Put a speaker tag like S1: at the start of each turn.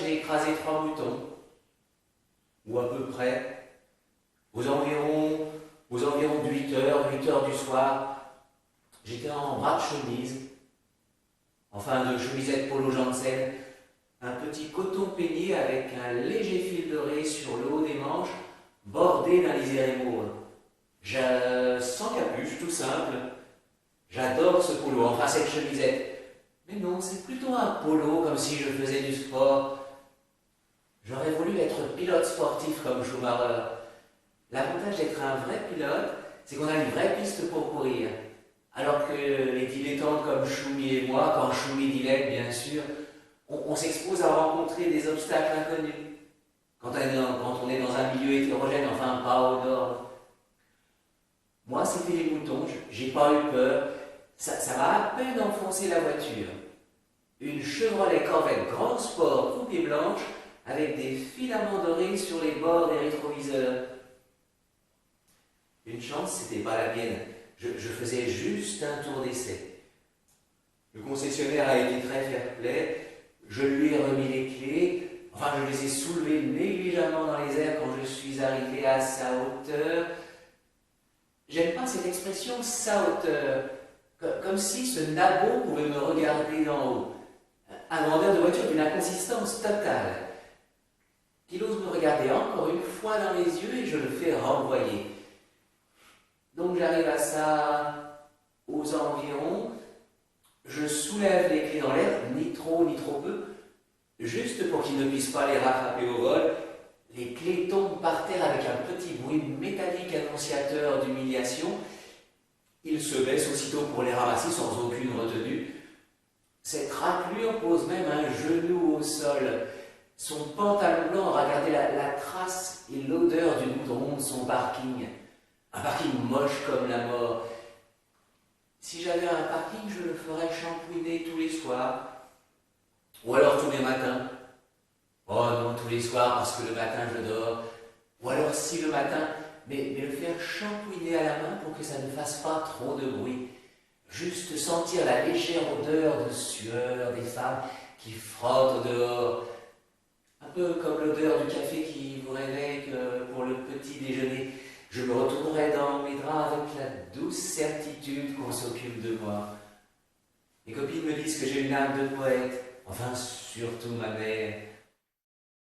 S1: j'ai écrasé 3 moutons, ou à peu près, aux environs de 8 heures du soir. J'étais en bras de chemise, enfin de chemisette polo Janssen, un petit coton peigné avec un léger fil doré sur le haut des manches, bordé d'un liséré mauve. Sans capuche, tout simple. J'adore ce polo, enfin cette chemisette. Mais non, c'est plutôt un polo, comme si je faisais du sport. J'aurais voulu être pilote sportif comme Schumacher. L'avantage d'être un vrai pilote, c'est qu'on a une vraie piste pour courir. Alors que les dilettantes comme Choumi et moi, quand Choumi dilette bien sûr, on s'expose à rencontrer des obstacles inconnus. Quand on est dans un milieu hétérogène, enfin pas au nord. Moi, c'était les moutons, j'ai pas eu peur. Ça m'a à peine enfoncé la voiture. Une Chevrolet Corvette Grand Sport coupée blanche avec des filaments dorés sur les bords des rétroviseurs. Une chance, c'était pas la mienne. Je faisais juste un tour d'essai. Le concessionnaire a été très fair-play. Je lui ai remis les clés. Enfin, je les ai soulevées négligemment dans les airs quand je suis arrivé à sa hauteur. J'aime pas cette expression sa hauteur. Comme si ce nabot pouvait me regarder d'en haut. Un vendeur de voiture d'une inconsistance totale. Qu'il ose me regarder encore une fois dans les yeux et je le fais renvoyer. Donc j'arrive à ça aux environs. Je soulève les clés dans l'air, ni trop ni trop peu, juste pour qu'ils ne puissent pas les rattraper au vol. Les clés tombent par terre avec un petit bruit métallique annonciateur d'humiliation. Il se baisse aussitôt pour les ramasser sans aucune retenue. Cette raclure pose même un genou au sol. Son pantalon blanc regardait la trace et l'odeur du goudron de son parking. Un parking moche comme la mort. Si j'avais un parking, je le ferais shampouiner tous les soirs. Ou alors tous les matins. Oh non, tous les soirs parce que le matin je dors. Ou alors si le matin, mais le faire shampouiner à la main pour que ça ne fasse pas trop de bruit. Juste sentir la légère odeur de sueur des femmes qui frottent au dehors. Un peu comme l'odeur du café qui vous réveille pour le petit déjeuner. Je me retournerai dans mes draps avec la douce certitude qu'on s'occupe de moi. Mes copines me disent que j'ai une âme de poète, enfin surtout ma mère.